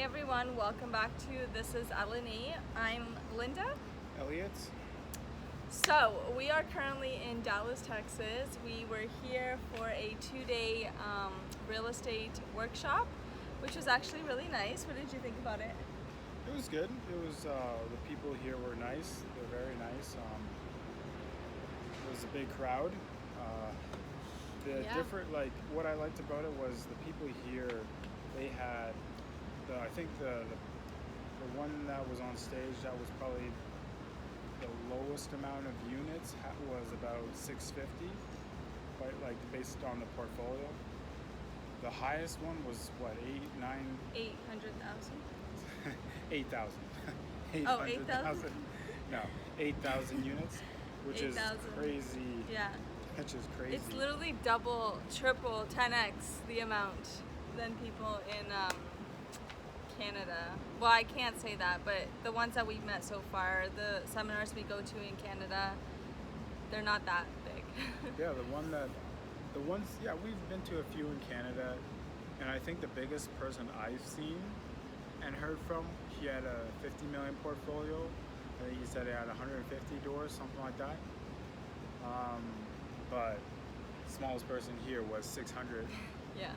Hey everyone, welcome back to This is Eleni. I'm Linda. Elliot? So, we are currently in Dallas, Texas. We were here for a 2-day real estate workshop, which was actually really nice. What did you think about it? It was good. It was the people here were nice. They're very nice. It was a big crowd. Uh, the Yeah. different what I liked about it was the people here. They had I think the one that was on stage that was probably the lowest amount of units was about 650, but based on the portfolio. The highest one was what, 800,000. 8,000. Oh, 8,000? 800,000. No, 8,000 units, which is 8,000. crazy. Yeah. Which is crazy. It's literally double, triple, 10x the amount than people in Canada. Well, I can't say that, but the ones that we've met so far, the seminars we go to in Canada, they're not that big. Yeah, yeah, we've been to a few in Canada, and I think the biggest person I've seen and heard from, he had a 50 million portfolio. I think he said he had 150 doors, something like that. But smallest person here was 600 Yeah.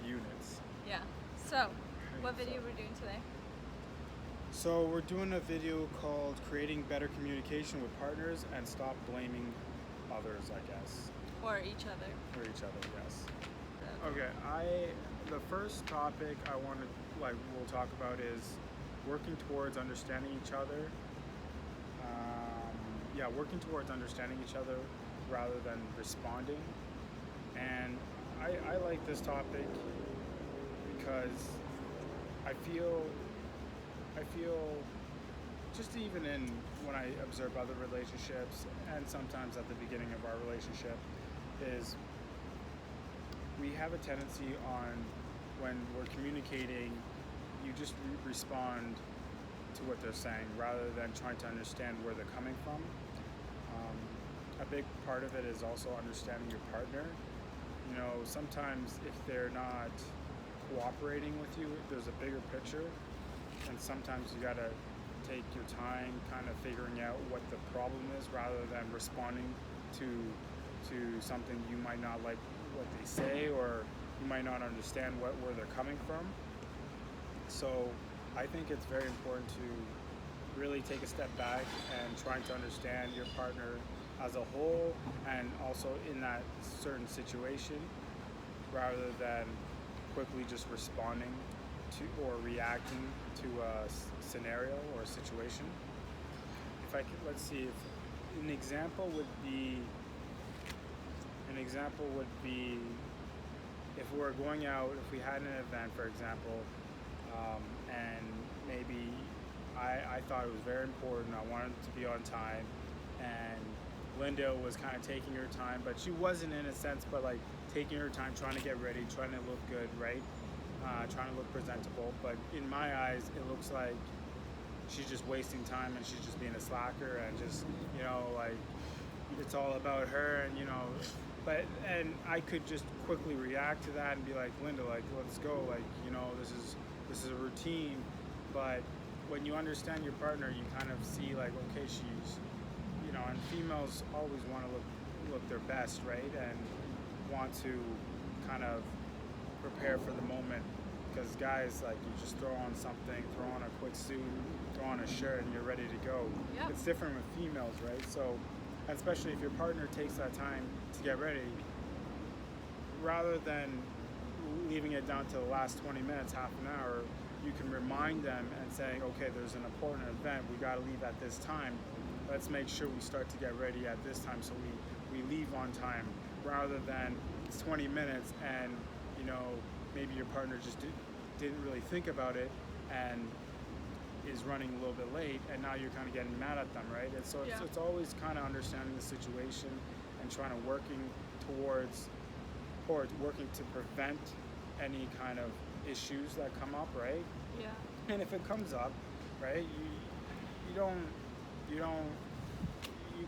units. Yeah. So, what video we're doing today? So we're doing a video called Creating Better Communication with Partners and Stop Blaming Others, I guess. Or each other. For each other, yes. Okay, the first topic I want to we'll talk about is working towards understanding each other. Working towards understanding each other rather than responding. And I like this topic because I feel just even in when I observe other relationships and sometimes at the beginning of our relationship is we have a tendency on when we're communicating, you just respond to what they're saying rather than trying to understand where they're coming from. A big part of it is also understanding your partner. You know, sometimes if they're not cooperating with you, there's a bigger picture, and sometimes you gotta take your time kind of figuring out what the problem is rather than responding to something you might not like what they say, or you might not understand where they're coming from. So I think it's very important to really take a step back and trying to understand your partner as a whole and also in that certain situation rather than quickly just responding to or reacting to a scenario or a situation. If I could, let's see, if an example would be if we're going out, if we had an event, for example, and maybe I thought it was very important, I wanted to be on time, and Linda was kind of taking her time, but she wasn't in a sense, but like taking her time, trying to get ready, trying to look good, right? Trying to look presentable. But in my eyes, it looks like she's just wasting time and she's just being a slacker and just, like it's all about her and, and I could just quickly react to that and be like, Linda, like, let's go. Like, this is a routine. But when you understand your partner, you kind of see like, okay, she's, and females always want to look their best, right? And want to kind of prepare for the moment, because guys, like, you just throw on something, throw on a quick suit, throw on a shirt, and you're ready to go. Yeah. It's different with females, right? So, especially if your partner takes that time to get ready, rather than leaving it down to the last 20 minutes, half an hour, you can remind them and saying, okay, there's an important event, we got to leave at this time. Let's make sure we start to get ready at this time so we leave on time, rather than it's 20 minutes and, maybe your partner just didn't really think about it and is running a little bit late, and now you're kind of getting mad at them, right? And so it's always kind of understanding the situation and trying to working to prevent any kind of issues that come up, right? Yeah. And if it comes up, right, you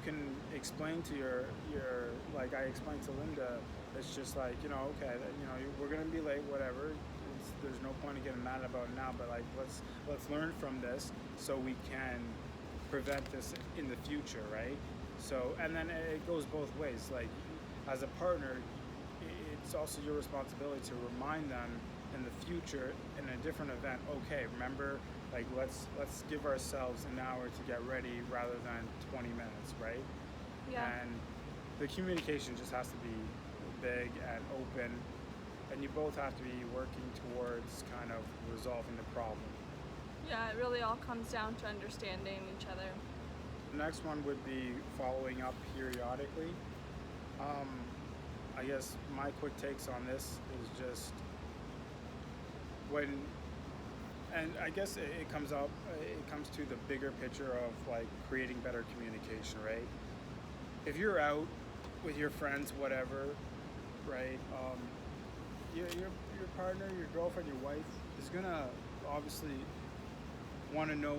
can explain to your like I explained to Linda, it's just like, okay, we're gonna be late, whatever, there's no point in getting mad about it now, but like let's learn from this so we can prevent this in the future, right? So, and then it goes both ways. Like, as a partner, it's also your responsibility to remind them in the future in a different event. Okay, remember, like let's give ourselves an hour to get ready rather than 20 minutes, right? Yeah. And the communication just has to be big and open, and you both have to be working towards kind of resolving the problem. Yeah, it really all comes down to understanding each other. The next one would be following up periodically. I guess my quick takes on this is just when, and I guess it comes to the bigger picture of like creating better communication, right? If you're out with your friends, whatever, right? Your partner, your girlfriend, your wife is gonna obviously want to know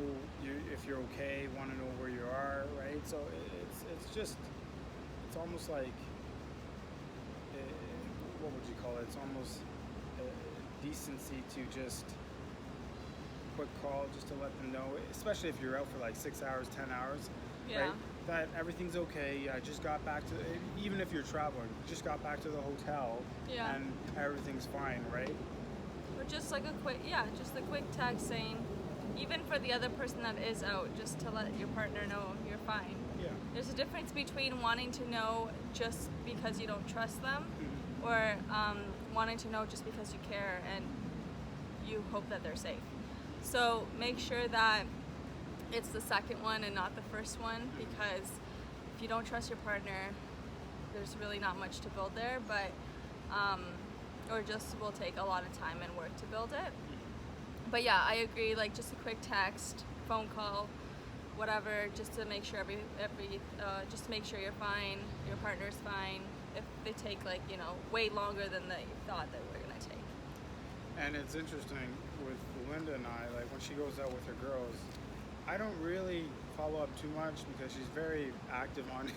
if you're okay, want to know where you are, right? So it's almost like what would you call it? It's almost decency to just quick call just to let them know, especially if you're out for like 6 hours, 10 hours, Yeah. right? That everything's okay. I just got back to, even if you're traveling, just got back to the hotel, Yeah. and everything's fine, right? Or just like just a quick text saying, even for the other person that is out, just to let your partner know you're fine. Yeah. There's a difference between wanting to know just because you don't trust them, Mhm. or wanting to know just because you care and you hope that they're safe. So make sure that it's the second one and not the first one, because if you don't trust your partner, there's really not much to build there, but or just will take a lot of time and work to build it. But yeah, I agree, like just a quick text, phone call, whatever, just to make sure just to make sure you're fine, your partner's fine, if they take like, way longer than they thought they were gonna take. And it's interesting with Linda and I, like when she goes out with her girls, I don't really follow up too much because she's very active on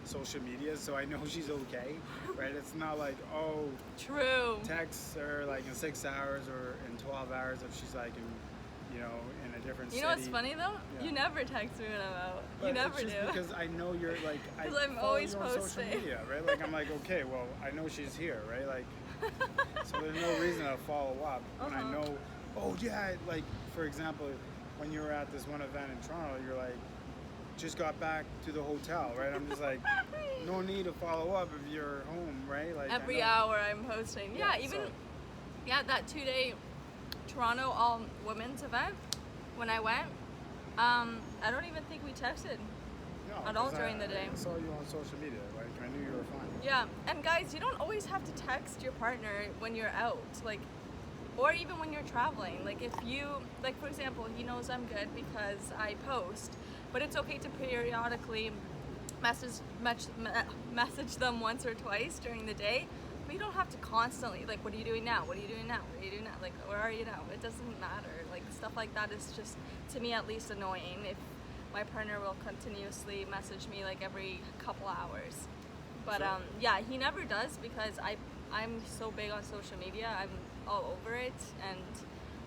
social media, so I know she's okay, right? It's not like, oh, True. text her like in 6 hours or in 12 hours if she's like in a different city. You know what's funny though? Yeah. You never text me when I'm out. But You never it's just do. because I know you're like, I 'Cause I'm follow always you on social posting. media, right? Like I'm like, okay, well, I know she's here, right? Like, so there's no reason to follow up when I Uh-huh. know, oh yeah, like for example, when you were at this one event in Toronto, you're like, just got back to the hotel, right? I'm just like, no need to follow up if you're home, right? Like I Every know- hour I'm posting. Yeah, even so- that 2-day Toronto all women's event when I went, I don't even think we texted. no, at all 'cause during the day. I saw you on social media, like I knew you were fine. Yeah, and guys, you don't always have to text your partner when you're out, like, or even when you're traveling. Like if you, like for example, he knows I'm good because I post, but it's okay to periodically message them once or twice during the day. But you don't have to constantly, like, what are you doing now? What are you doing now? What are you doing now? Like, where are you now? It doesn't matter. Like stuff like that is just, to me at least, annoying. If my partner will continuously message me like every couple hours. But Sure. yeah, he never does because I'm so big on social media. I'm all over it, and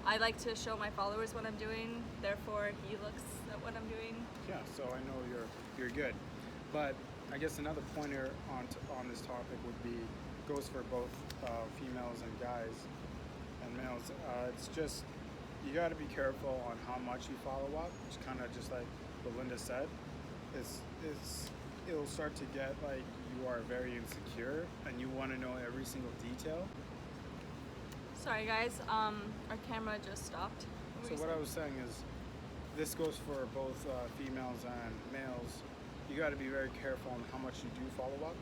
I like to show my followers what I'm doing. Therefore, he looks at what I'm doing. Yeah, so I know you're good. But I guess another pointer on this topic would be, goes for both females and guys and males. It's just, you got to be careful on how much you follow up. It's kind of just like what Linda said. It'll start to get like you are very insecure and you want to know every single detail. Sorry guys, our camera just stopped. So what I was saying is, this goes for both females and males. You got to be very careful on how much you do follow up,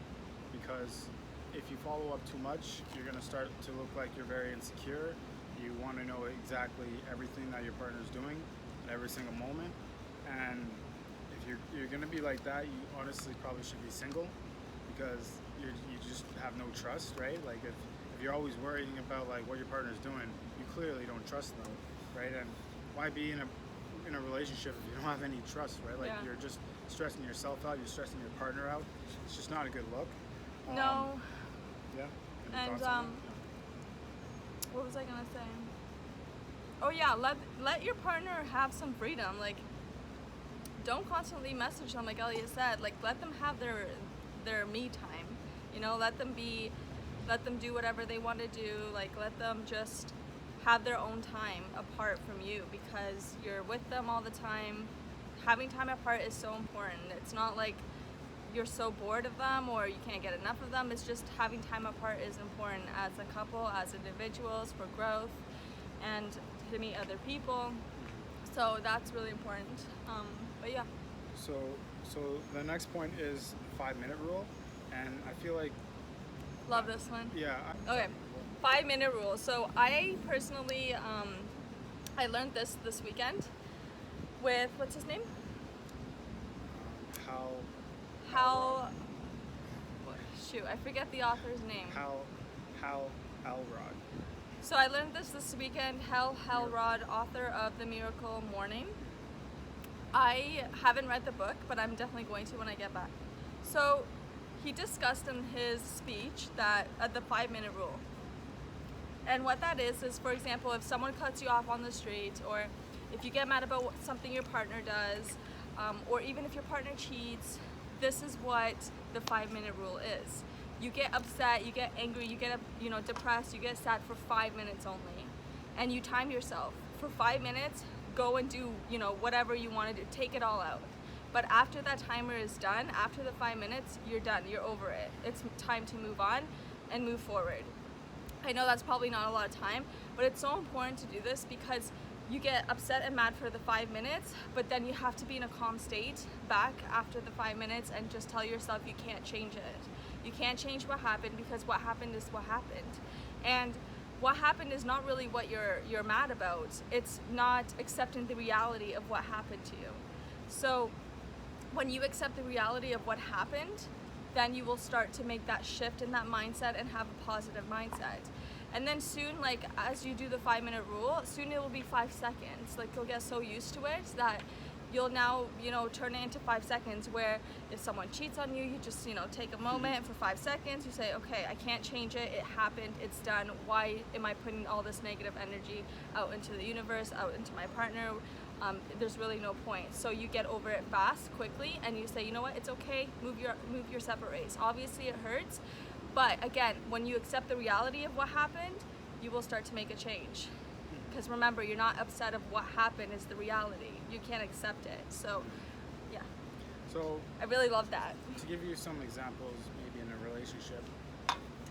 because if you follow up too much, you're going to start to look like you're very insecure. You want to know exactly everything that your partner's doing at every single moment. And if you're going to be like that, you honestly probably should be single, because you just have no trust, right? Like if you're always worrying about like what your partner's doing, you clearly don't trust them, right? And why be in a relationship if you don't have any trust, right? Like Yeah. you're just stressing yourself out, you're stressing your partner out. It's just not a good look. No. Yeah. Any And thoughts on that? What was I gonna say? Oh yeah, let your partner have some freedom. Like, don't constantly message them, like Elliot said. Like, let them have their me time. You know, let them do whatever they want to do. Like, let them just have their own time apart from you, because you're with them all the time. Having time apart is so important. It's not like you're so bored of them or you can't get enough of them. It's just having time apart is important as a couple, as individuals, for growth and to meet other people. So that's really important. But yeah. So the next point is the 5-minute rule, and I feel like Love this one. yeah. Okay, 5-minute rule. So I personally, I learned this weekend with, what's his name? Hal, shoot, I forget the author's name. Hal Elrod. So I learned this weekend. Hal Elrod, author of The Miracle Morning. I haven't read the book, but I'm definitely going to when I get back. So he discussed in his speech that the 5-minute rule. And what that is, for example, if someone cuts you off on the street, or if you get mad about something your partner does, or even if your partner cheats, this is what the 5-minute rule is. You get upset, you get angry, you get depressed, you get sad for 5 minutes only, and you time yourself for 5 minutes. Go and do whatever you want to do. Take it all out. But after that timer is done, after the 5 minutes, you're done. You're over it. It's time to move on and move forward. I know that's probably not a lot of time, but it's so important to do this, because you get upset and mad for the 5 minutes, but then you have to be in a calm state back after the 5 minutes and just tell yourself you can't change it. You can't change what happened, because what happened is what happened. And what happened is not really what you're mad about. It's not accepting the reality of what happened to you. So when you accept the reality of what happened, then you will start to make that shift in that mindset and have a positive mindset. And then soon, like as you do the 5-minute rule, soon it will be 5 seconds. Like you'll get so used to it that you'll now, turn it into 5 seconds, where if someone cheats on you, you just, take a moment for 5 seconds. You say, okay, I can't change it. It happened. It's done. Why am I putting all this negative energy out into the universe, out into my partner? There's really no point. So you get over it fast, quickly, and you say, you know what? It's okay. Move your separate ways. Obviously, it hurts. But again, when you accept the reality of what happened, you will start to make a change. Because remember, you're not upset of what happened, it's the reality. You can't accept it. So, yeah. So I really love that. to give you some examples, maybe in a relationship,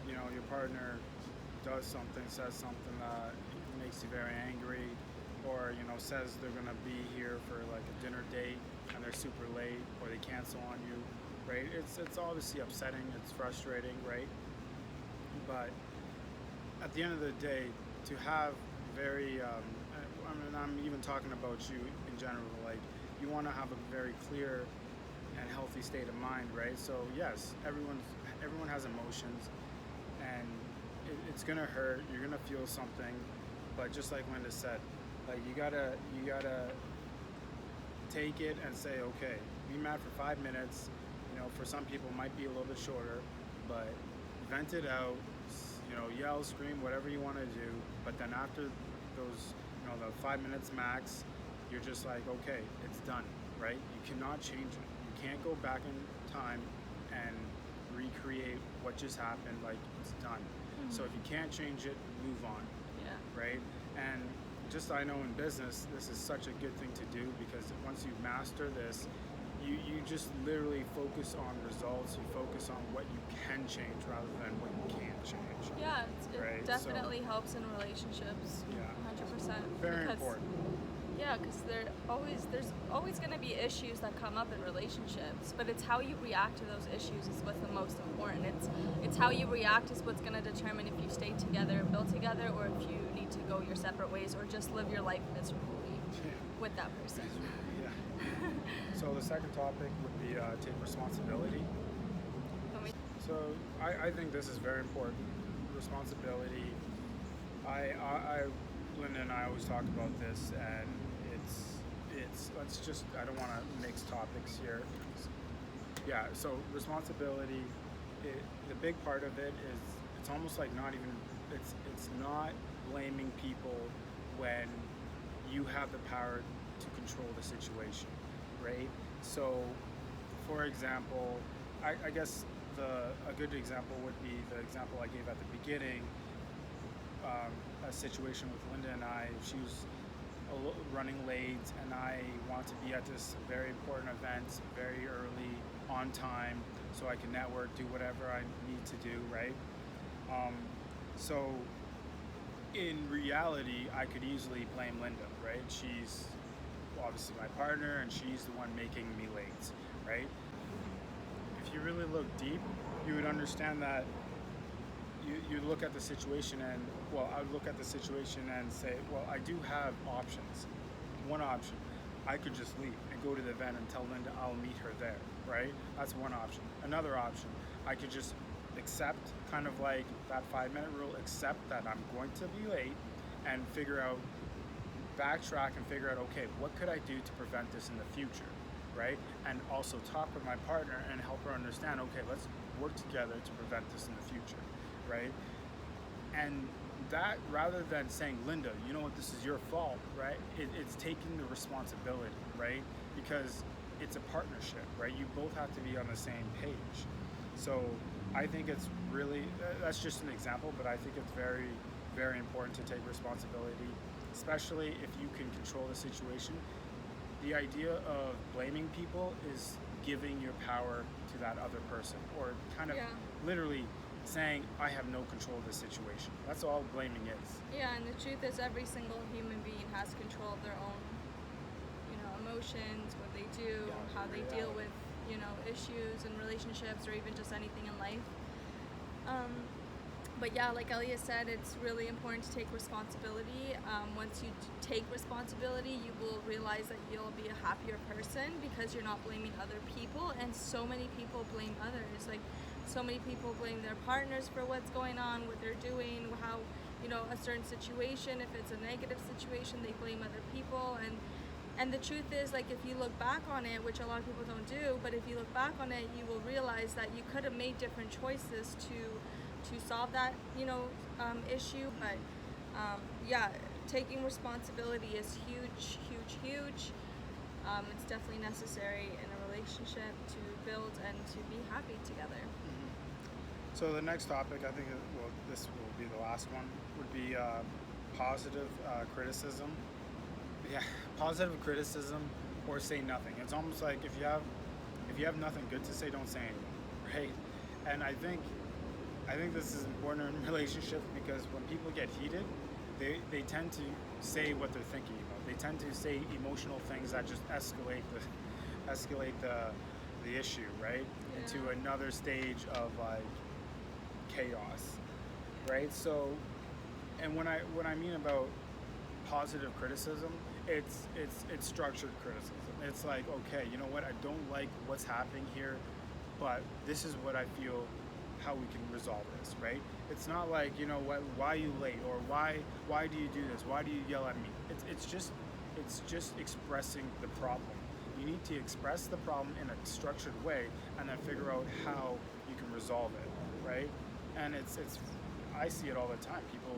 your partner does something, says something that makes you very angry, or says they're gonna be here for like a dinner date and they're super late, or they cancel on you, right? It's obviously upsetting, it's frustrating, right? But at the end of the day, to have very I'm even talking about you in general, like you want to have a very clear and healthy state of mind, right? So yes, everyone has emotions, and it's gonna hurt, you're gonna feel something, but just like Linda said, like you gotta take it and say, okay, be mad for 5 minutes. For some people it might be a little bit shorter, but vent it out, yell, scream, whatever you want to do. But then after those, the 5 minutes max, you're just like, okay, it's done, right? You cannot change it. You can't go back in time and recreate what just happened. Like, it's done. Mm-hmm. So if you can't change it, move on. Yeah. Right? And just, I know in business, this is such a good thing to do, because once you master this, you just literally focus on results. You focus on what you can change rather than what you can't change. Yeah, it definitely helps in relationships. Yeah, 100%. Very important. Yeah, because there's always going to be issues that come up in relationships, but it's how you react to those issues is what's the most important. It's how you react is what's going to determine if you stay together and build together, or if you need to go your separate ways, or just live your life miserably with that person. Yeah. So the second topic would be take responsibility. So I think this is very important. Responsibility. Linda and I always talk about this, and I don't want to mix topics here. Yeah, so responsibility, the big part of it is, it's almost like not even it's not blaming people when you have the power to control the situation, right? So, for example, I guess a good example would be the example I gave at the beginning. A situation with Linda and I. She was running late, and I want to be at this very important event very early, on time, so I can network, do whatever I need to do, right? So in reality, I could easily blame Linda, right? She's obviously my partner, and she's the one making me late, right? If you really look deep, you would understand that you look at the situation and, well, I would look at the situation and say, well, I do have options. One option, I could just leave and go to the event and tell Linda I'll meet her there, right? That's one option. Another option, I could just accept, kind of like that 5-minute rule, accept that I'm going to be late and backtrack and figure out, okay, what could I do to prevent this in the future, right? And also talk with my partner and help her understand, okay, let's work together to prevent this in the future, right? And that, rather than saying, Linda, you know what, this is your fault, right? It's taking the responsibility, right? Because it's a partnership, right? You both have to be on the same page. So I think it's really, that's just an example, but I think it's very, very important to take responsibility, especially if you can control the situation. The idea of blaming people is giving your power to that other person, or kind of literally saying, I have no control of the situation. That's all blaming is. Yeah, and the truth is every single human being has control of their own, emotions, what they do, how they deal with, issues and relationships, or even just anything in life. But yeah, like Elliot said, it's really important to take responsibility. Once you take responsibility, you will realize that you'll be a happier person because you're not blaming other people. And so many people blame others. Like, so many people blame their partners for what's going on, what they're doing, how, a certain situation, if it's a negative situation, they blame other people. And the truth is, like, if you look back on it, which a lot of people don't do, but if you look back on it, you will realize that you could have made different choices to solve that, issue. But yeah, taking responsibility is huge, huge, huge. It's definitely necessary in a relationship to build and to be happy together. So the next topic, I think, well, this will be the last one, would be positive criticism. Yeah, positive criticism, or say nothing. It's almost like if you have nothing good to say, don't say anything, right? And I think this is important in relationships, because when people get heated, they tend to say what they're thinking about. They tend to say emotional things that just escalate the issue, right? Yeah. Into another stage of like chaos, right? So, and when I mean about positive criticism, it's structured criticism. It's like, okay, you know what, I don't like what's happening here, but this is what I feel, how we can resolve this, right? It's not like, you know what, why are you late, or why do you do this, why do you yell at me? It's just expressing the problem. You need to express the problem in a structured way, and then figure out how you can resolve it, right? And it's I see it all the time. People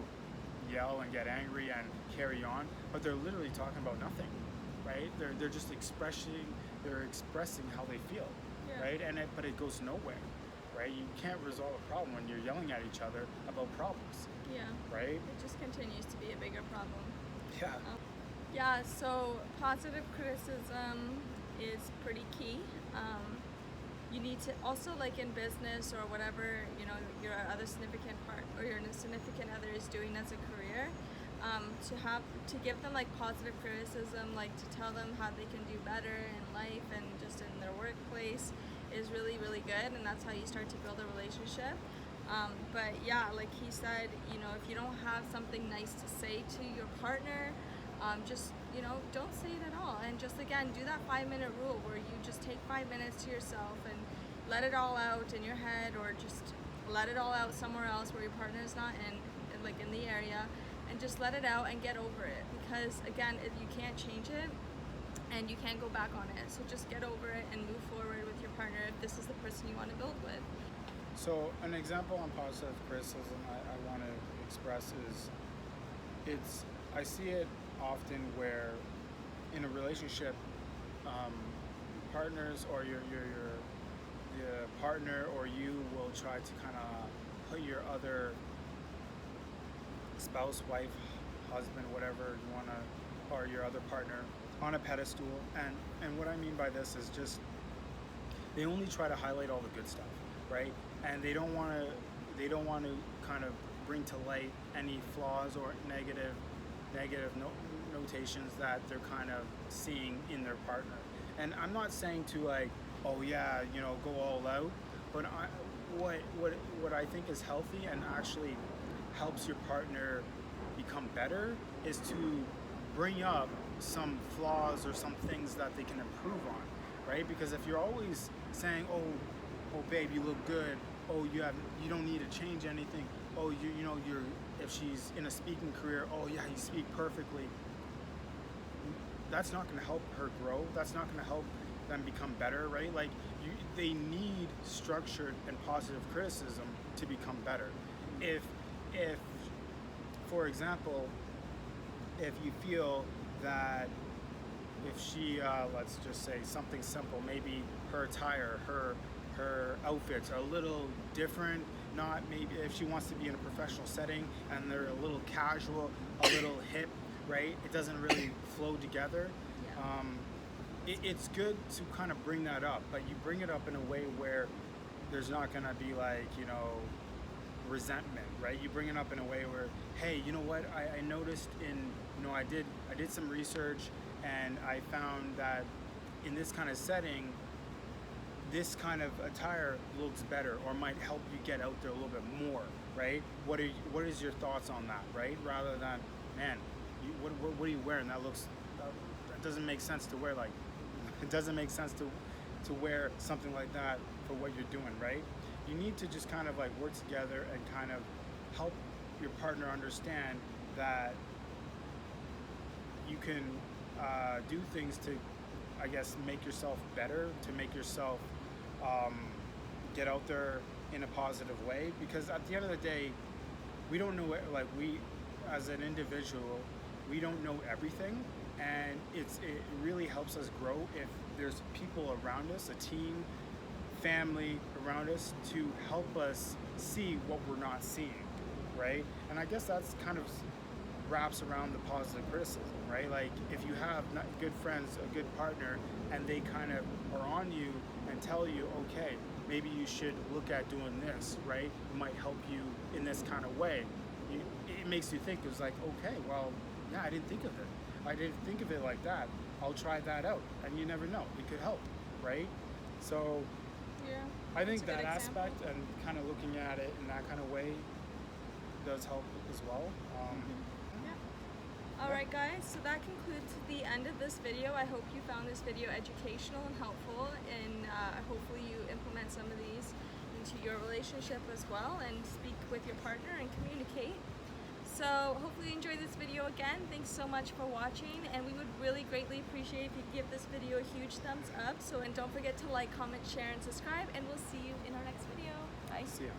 yell and get angry and carry on, but they're literally talking about nothing, right? They're just expressing how they feel, right? But it goes nowhere, right? You can't resolve a problem when you're yelling at each other about problems. Yeah. Right? It just continues to be a bigger problem. Yeah. Yeah, so positive criticism is pretty key. You need to also, like in business or whatever, your other significant part or your significant other is doing as a career, to give them like positive criticism, like to tell them how they can do better in life and just in their workplace is really, really good, and that's how you start to build a relationship. But yeah, like he said, if you don't have something nice to say to your partner, just don't say it at all, and just again do that 5-minute rule where you just take 5 minutes to yourself and let it all out in your head, or just let it all out somewhere else where your partner is not in the area, and just let it out and get over it, because again, if you can't change it and you can't go back on it, so just get over it and move forward with your partner if this is the person you want to build with. So an example on positive criticism I want to express is I see it often where in a relationship, partners or your partner or you will try to kind of put your other spouse, wife, husband, whatever you want to, or your other partner on a pedestal. And what I mean by this is just they only try to highlight all the good stuff, right? And they don't want to kind of bring to light any flaws or negative notations that they're kind of seeing in their partner. And I'm not saying to like, oh yeah, you know, go all out, but what I think is healthy and actually helps your partner become better is to bring up some flaws or some things that they can improve on, right? Because if you're always saying, oh babe, you look good, oh you don't need to change anything, oh you're if she's in a speaking career, oh yeah, you speak perfectly, that's not going to help her grow. That's not going to help them become better, right? Like they need structured and positive criticism to become better. If for example, if you feel that if she let's just say something simple, maybe her attire, her outfits are a little different, not maybe if she wants to be in a professional setting and they're a little casual, a little hip, right? It doesn't really flow together. It's good to kind of bring that up, but you bring it up in a way where there's not gonna be like, you know, resentment, right? You bring it up in a way where, hey, you know what, I noticed I did some research and I found that in this kind of setting, this kind of attire looks better or might help you get out there a little bit more, right? What is your thoughts on that, right? Rather than, man, what are you wearing? That doesn't make sense to wear. Like, it doesn't make sense to wear something like that for what you're doing, right? You need to just kind of like work together and kind of help your partner understand that you can do things to, I guess, make yourself better, to make yourself get out there in a positive way. Because at the end of the day, we don't know, like we, as an individual, we don't know everything, and it really helps us grow if there's people around us, a team, family around us to help us see what we're not seeing, right? And I guess that's kind of wraps around the positive criticism, right? Like if you have good friends, a good partner, and they kind of are on you and tell you, okay, maybe you should look at doing this, right? It might help you in this kind of way. It makes you think. It's like, okay, well, yeah, I didn't think of it. I didn't think of it like that. I'll try that out. And you never know, it could help, right? So Yeah, I think that's a that good example. aspect and kind of looking at it in that kind of way does help as well. Alright guys, so that concludes the end of this video. I hope you found this video educational and helpful, and hopefully you implement some of these into your relationship as well and speak with your partner and communicate. So hopefully you enjoyed this video again. Thanks so much for watching, and we would really greatly appreciate if you give this video a huge thumbs up. And don't forget to like, comment, share, and subscribe, and we'll see you in our next video. Bye. See ya.